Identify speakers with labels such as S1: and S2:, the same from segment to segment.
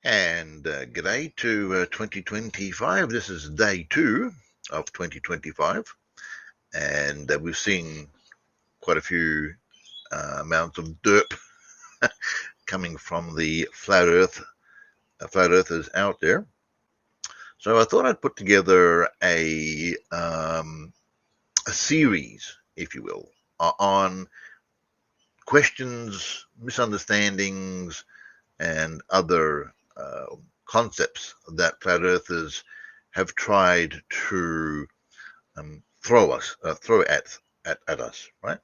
S1: And g'day to 2025. This is day 2 of 2025, and we've seen quite a few amounts of derp coming from the flat earthers out there. So I thought I'd put together a series, if you will, on questions, misunderstandings, and other concepts that flat earthers have tried to throw at us, right?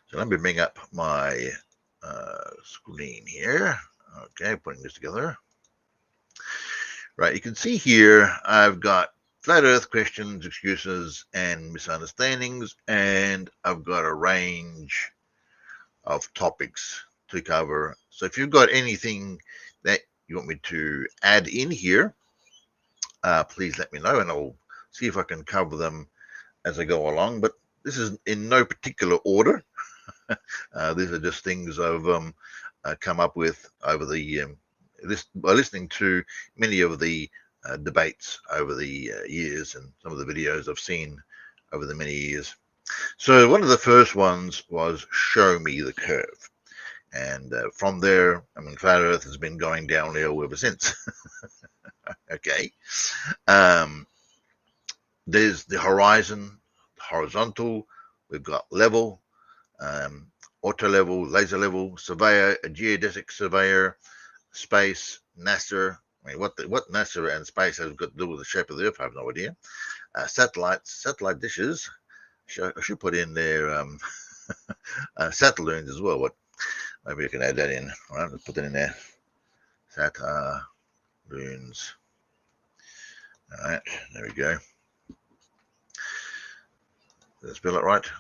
S1: So let me bring up my screen here. Okay, putting this together. Right, you can see here I've got flat Earth questions, excuses, and misunderstandings, and I've got a range of topics to cover. So if you've got anything that you want me to add in here, please let me know, and I'll see if I can cover them as I go along. But this is in no particular order. These are just things I've come up with over the by listening to many of the debates over the years and some of the videos I've seen over the many years. So one of the first ones was "Show me the curve," and from there, I mean, flat Earth has been going downhill ever since. Okay, um, there's the horizon, horizontal. We've got level, auto level, laser level, surveyor, a geodesic surveyor, space, NASA. I mean, what NASA and space has got to do with the shape of the Earth, I have no idea. Satellites, satellite dishes. I should put in there satelloons as well. What? Maybe I can add that in. All right, let's put that in there. Satelloons. All right, there we go. Did I spell it right?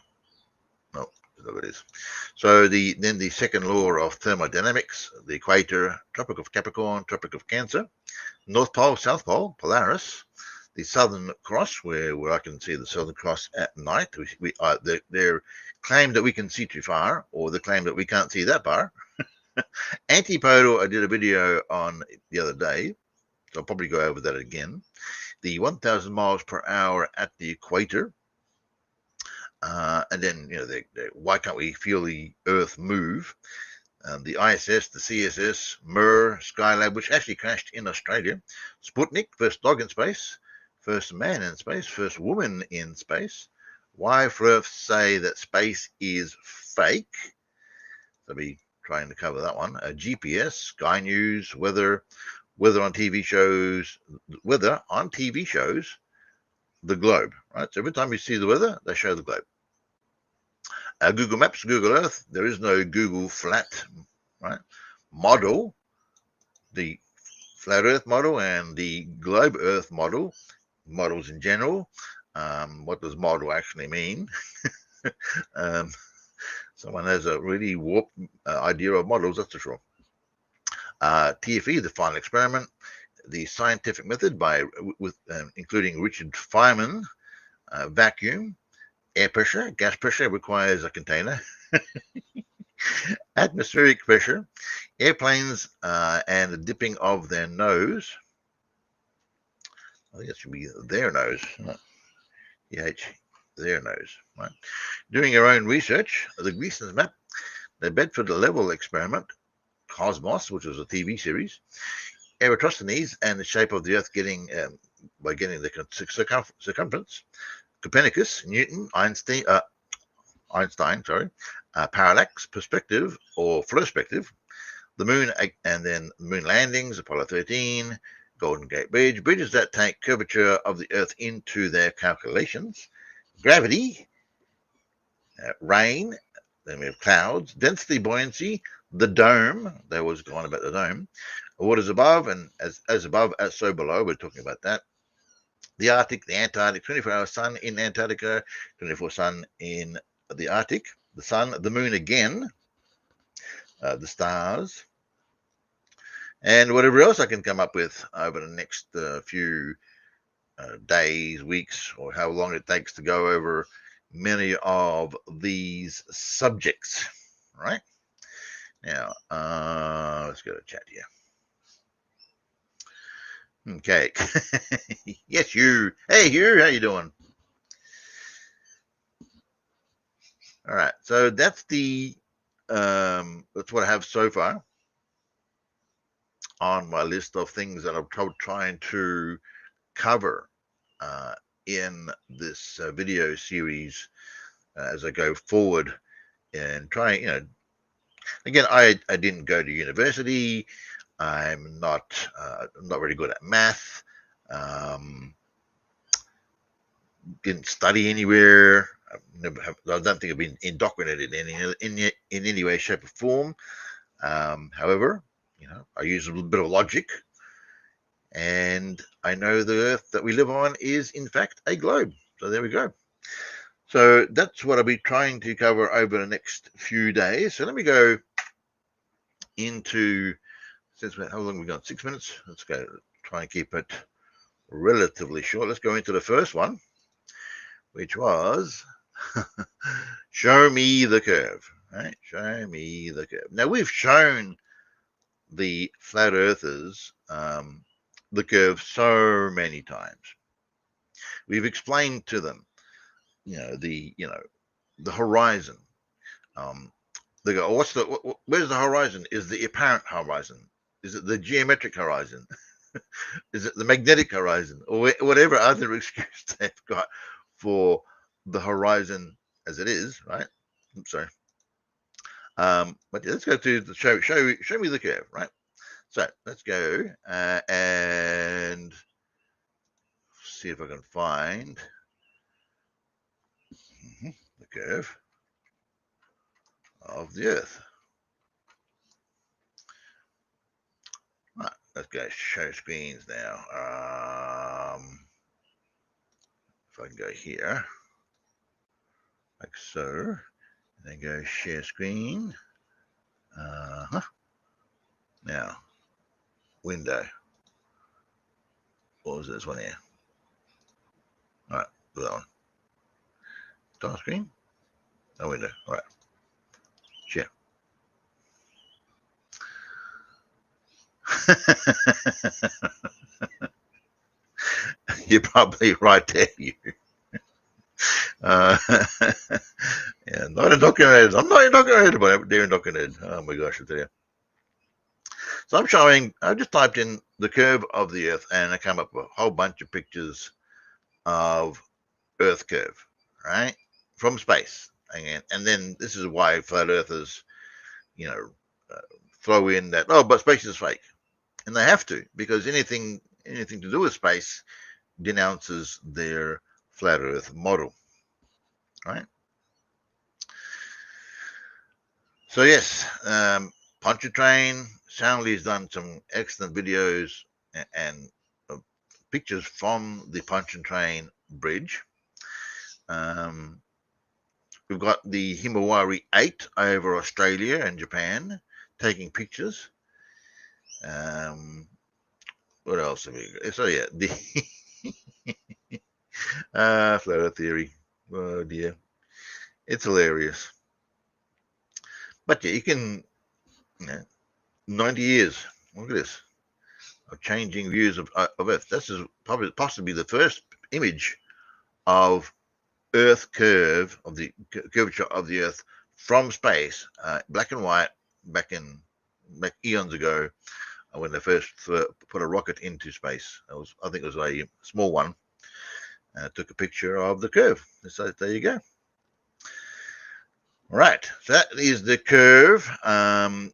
S1: No, look it is. So then the second law of thermodynamics, the equator, Tropic of Capricorn, Tropic of Cancer, North Pole, South Pole, Polaris, the Southern Cross, where I can see the Southern Cross at night. Their claim that we can see too far, or the claim that we can't see that far. Antipodal, I did a video on the other day, so I'll probably go over that again. The 1,000 miles per hour at the equator. And then, why can't we feel the Earth move? The ISS, the CSS, MER, Skylab, which actually crashed in Australia, Sputnik, first dog in space, first man in space, first woman in space. Why flerf say that space is fake? So I'll be trying to cover that one. GPS, Sky News, weather on TV shows, the globe, right? So every time you see the weather, they show the globe. Google Maps, Google Earth, there is no Google Flat, right? Model, the flat Earth model and the globe Earth model, models in general. What does model actually mean? Someone has a really warped idea of models, that's for sure. TFE, the final experiment, the scientific method including Richard Feynman, vacuum, air pressure, gas pressure requires a container. Atmospheric pressure, airplanes and the dipping of their nose. I think it should be their nose, not their nose. Right? Doing your own research, the Gleason's map, the Bedford level experiment, Cosmos, which was a TV series, Eratosthenes and the shape of the Earth by getting the circumference, Copernicus, Newton, Einstein, parallax, perspective or perspective, the moon, and then moon landings, Apollo 13, Golden Gate Bridge, bridges that take curvature of the Earth into their calculations, gravity, rain, then we have clouds, density, buoyancy, the dome, they always go on about the dome, what is above, and as above, as so below, we're talking about that. The Arctic, the Antarctic, 24-hour sun in Antarctica, 24 sun in the Arctic, the sun, the moon again, the stars, and whatever else I can come up with over the next few days, weeks, or how long it takes to go over many of these subjects. Right now, let's go to chat here. Okay. Yes, you. Hey, Hugh, how you doing? All right. So that's that's what I have so far on my list of things that I'm trying to cover uh, in this video series as I go forward and try. Again, I didn't go to university. I'm not very good at math. Um, didn't study anywhere. I don't think I've been indoctrinated in any way, shape, or form. However, I use a little bit of logic, and I know the Earth that we live on is in fact a globe. So there we go. So that's what I'll be trying to cover over the next few days. So let me go into, since how long have we got? 6 minutes. Let's go. Try and keep it relatively short. Let's go into the first one, which was show me the curve. Right? Show me the curve. Now we've shown the flat earthers the curve so many times. We've explained to them, the horizon. They go, oh, where's the horizon? Is the apparent horizon? Is it the geometric horizon? Is it the magnetic horizon? Or whatever other excuse they've got for the horizon as it is, right? Oops, sorry. But let's go to the show me the curve, right? So let's go and see if I can find the curve of the Earth. Right, let's go show screens now. If I can go here, like so, and then go share screen. Now, window. What was this one here? All right, do that one. Start screen. No window. All right. Share. You're probably right there, you. Uh, yeah, not indoctrinated. I'm not indoctrinated, but they're indoctrinated. Oh my gosh, I tell you. So I just typed in the curve of the Earth and I come up with a whole bunch of pictures of Earth curve, right? From space. And then this is why flat earthers, you know, uh, throw in that, oh, but space is fake. And they have to, because anything to do with space denounces their flat earth model, right? So yes, Pontchartrain, Soundly's done some excellent videos and pictures from the Pontchartrain Bridge. We've got the Himawari 8 over Australia and Japan taking pictures. What else have we got? So yeah, the flat earth theory. Oh dear, it's hilarious. But yeah, you can, 90 years. Look at this, of changing views of Earth. This is probably possibly the first image of Earth curve, of the curvature of the Earth from space, black and white, back eons ago, when they first put a rocket into space. I think it was a small one. Took a picture of the curve. So there you go. Right, so that is the curve.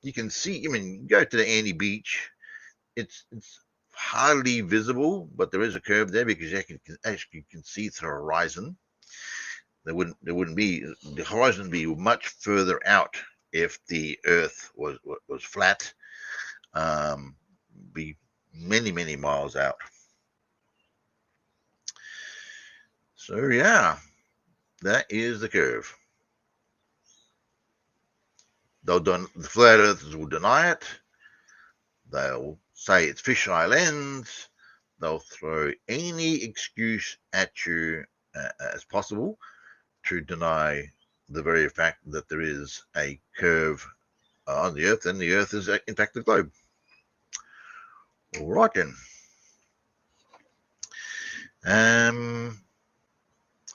S1: You can see, go to the Annie Beach. It's hardly visible, but there is a curve there because you can see the horizon. There wouldn't be, the horizon would be much further out if the Earth was flat. Be many miles out. So yeah, that is the curve. The flat earthers will deny it. They'll say it's fisheye lens. They'll throw any excuse at you as possible to deny the very fact that there is a curve on the Earth, and the Earth is in fact the globe. All right then. All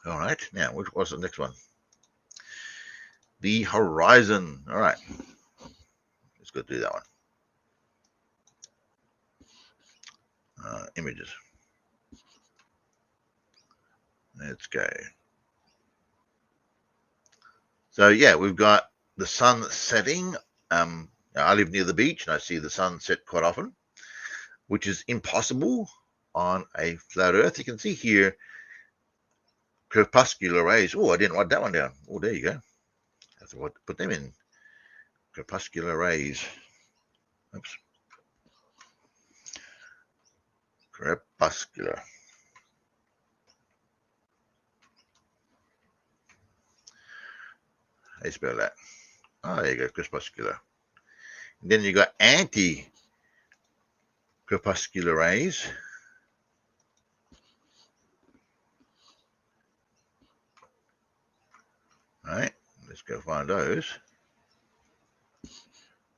S1: right, now what's the next one? The horizon. All right, let's go do that one. Images. Let's go. So yeah, we've got the sun setting. I live near the beach and I see the sun set quite often, which is impossible on a flat Earth. You can see here crepuscular rays. Oh, I didn't write that one down. Oh, there you go. Have to put them in. Crepuscular rays. Oops. Crepuscular. How do you spell that? Oh, there you go, crepuscular. And then you got anti-crepuscular rays. All right, let's go find those.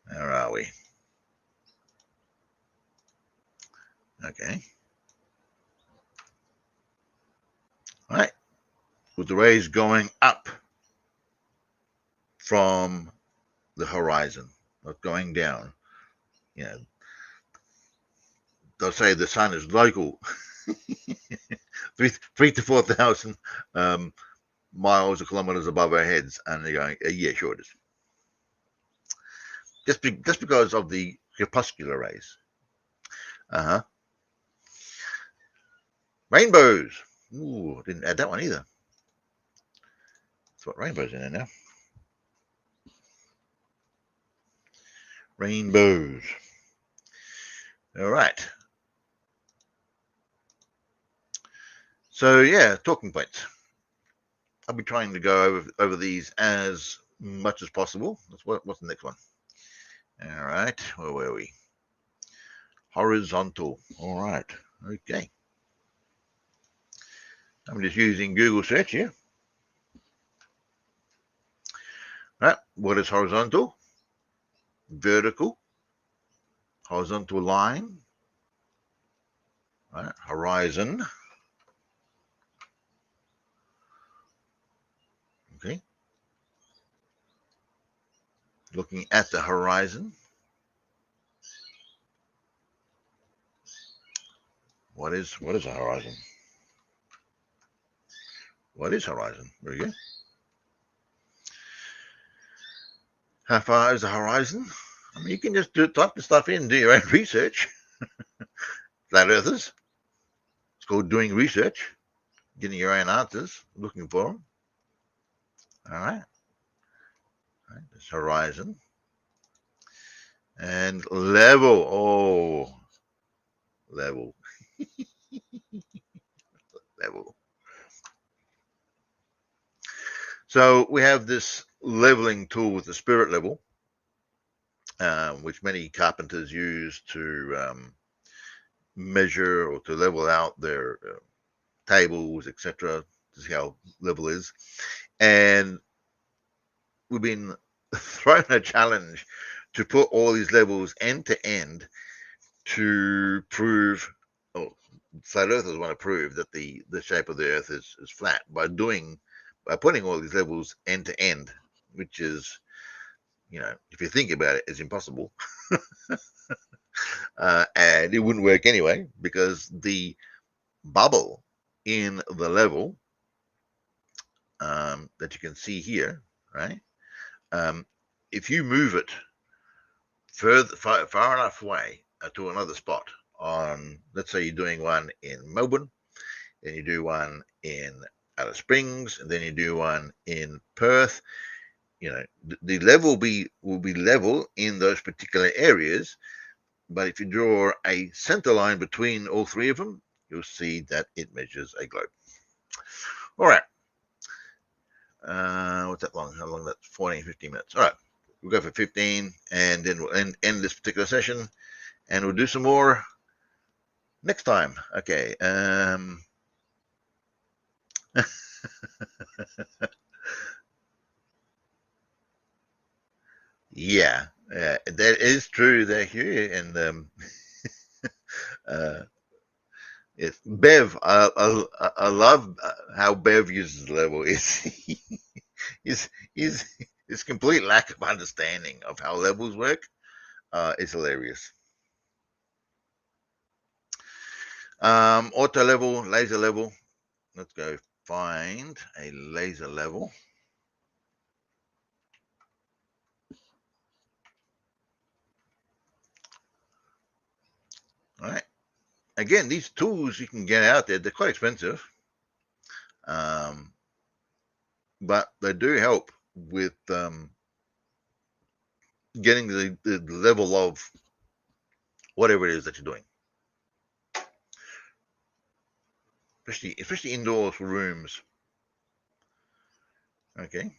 S1: Where are we? Okay. All right, with the rays going up from the horizon, not going down. You know, they'll say the sun is local, 3 to 4,000 miles or kilometers above our heads, and they're going, yeah, sure it is. Just because of the crepuscular rays. Uh-huh. Rainbows. Ooh, didn't add that one either. That's what rainbows in there now. Rainbows. All right. So yeah, talking points. I'll be trying to go over these as much as possible. What's the next one? All right, where were we? Horizontal. All right. Okay. I'm just using Google search here. All right. What is horizontal? Vertical. Horizontal line. All right. Horizon. Okay. Looking at the horizon. What is a horizon? What is horizon? There you go. How far is the horizon? I mean, you can just type the stuff in, do your own research. Flat earthers. It's called doing research, getting your own answers, looking for them. All right. All right. There's horizon. And level. Oh, level. Level. So we have this leveling tool with the spirit level, which many carpenters use to measure or to level out their tables, etc., to see how level is. And we've been thrown a challenge to put all these levels end to end to prove, oh, flat earthers want to prove that the shape of the earth is flat by putting all these levels end to end, which is, if you think about it, is impossible. And it wouldn't work anyway, because the bubble in the level that you can see here, right? If you move it far enough away to another spot on, let's say you're doing one in Melbourne, then you do one in Alice Springs, and then you do one in Perth, the level will be level in those particular areas. But if you draw a center line between all three of them, you'll see that it measures a globe. All right. What's that long? How long? That's 14, 15 minutes. All right. We'll go for 15, and then we'll end this particular session, and we'll do some more next time. Okay. Yeah, that is true there, Hugh. And uh, Yes, Bev. I love how Bev uses the level. Is is his complete lack of understanding of how levels work is hilarious. Auto level, laser level. Let's go find a laser level. All right. Again, these tools you can get out there, they're quite expensive, um, but they do help with getting the level of whatever it is that you're doing, especially indoors rooms. Okay,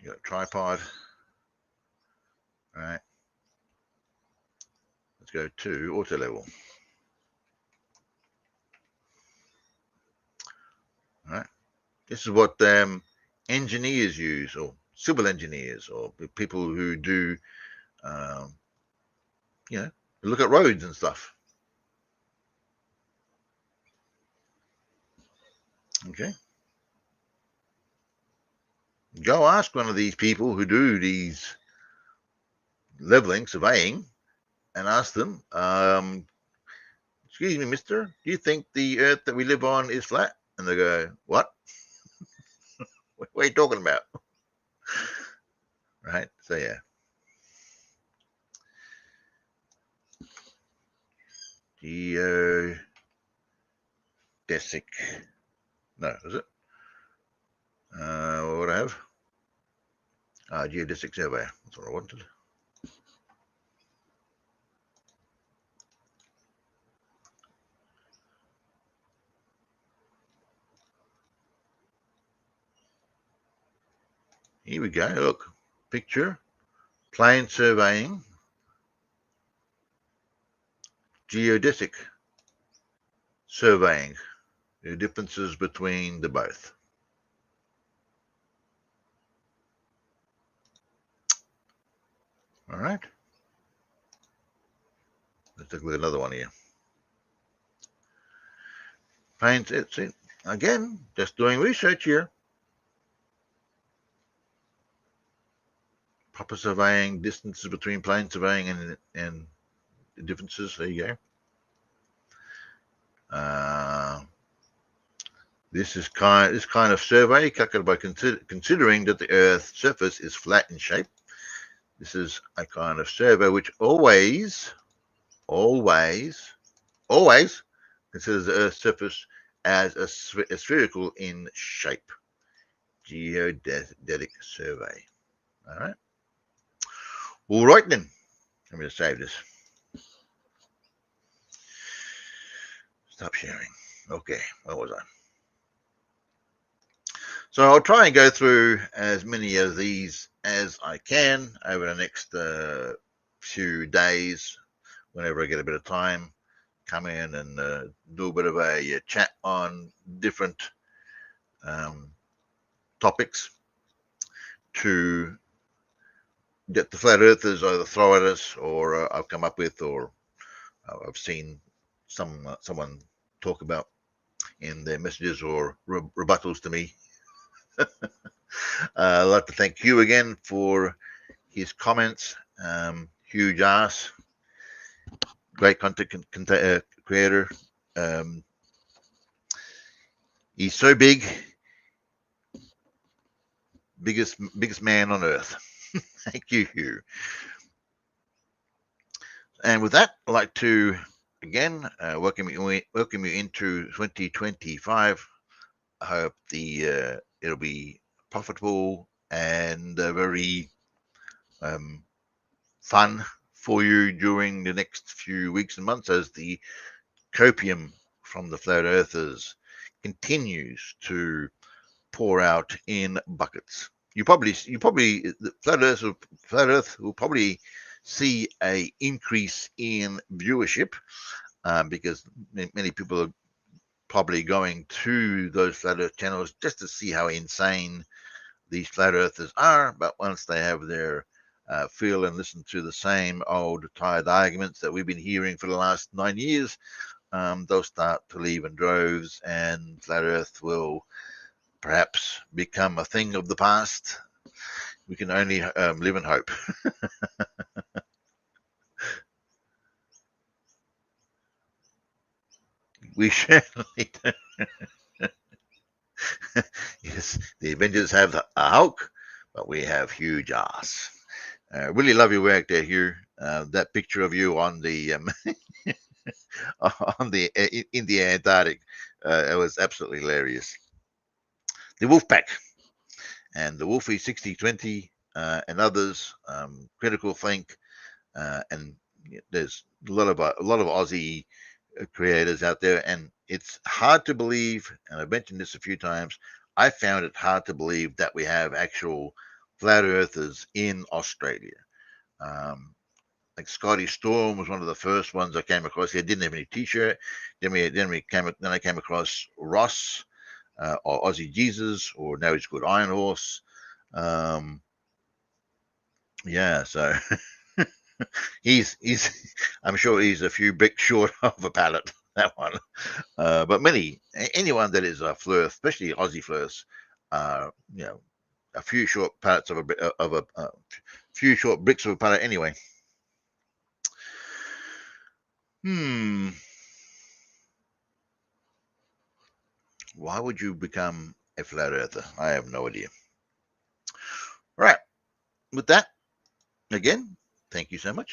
S1: you got a tripod. All right, let's go to auto level. All right, this is what engineers use, or civil engineers, or people who do, um, look at roads and stuff. Okay, go ask one of these people who do these leveling, surveying, and ask them, excuse me, mister, do you think the earth that we live on is flat? And they go, what? What are you talking about? Right? So, yeah. Geodesic. No, is it? What would I have? Geodesic survey. That's what I wanted. Here we go. Look, picture, plane surveying, geodesic surveying. The differences between the both. All right. Let's take a look at another one here. Planes, it's it. Again, just doing research here. Proper surveying, distances between plane surveying and the differences. There you go. This kind of survey calculated by considering that the Earth's surface is flat in shape. This is a kind of survey which always considers the Earth's surface as a spherical in shape. Geodetic survey. All right. All right then. Let me just save this. Stop sharing. Okay. Where was I? So I'll try and go through as many of these as I can over the next few days. Whenever I get a bit of time, come in and do a bit of a chat on different topics to get the flat earthers either throw at us, or I've come up with, or I've seen someone talk about in their messages or rebuttals to me. I'd like to thank Hugh again for his comments. Huge ass, great content creator. He's so big, biggest man on earth. Thank you, Hugh. And with that, I'd like to again welcome you into 2025. I hope it'll be profitable and very fun for you during the next few weeks and months as the copium from the flat earthers continues to pour out in buckets. You probably the flat earth will probably see a increase in viewership because many people are probably going to those flat earth channels just to see how insane these flat earthers are. But once they have their feel and listen to the same old tired arguments that we've been hearing for the last 9 years, they'll start to leave in droves, and flat Earth will perhaps become a thing of the past. We can only live in hope. We certainly do. Yes, the Avengers have a Hulk, but we have huge ass. Really love your work there, Hugh. That picture of you on the on the in the Antarctic, it was absolutely hilarious. The Wolfpack and the Wolfie 6020 and others, Critical Think, and there's a lot of Aussie creators out there, and it's hard to believe. And I've mentioned this a few times. I found it hard to believe that we have actual flat earthers in Australia. Um, like Scotty Storm was one of the first ones I came across. He didn't have any T-shirt. Then I came across Ross or Aussie Jesus, or now he's called Iron Horse. Um, yeah, so he's I'm sure he's a few bricks short of a pallet, that one. But anyone that is a flerf, especially Aussie flirts, you know, a few short pallets of a few short bricks of a pallet anyway. Hmm. Why would you become a flat earther? I have no idea. All right. With that, again, thank you so much.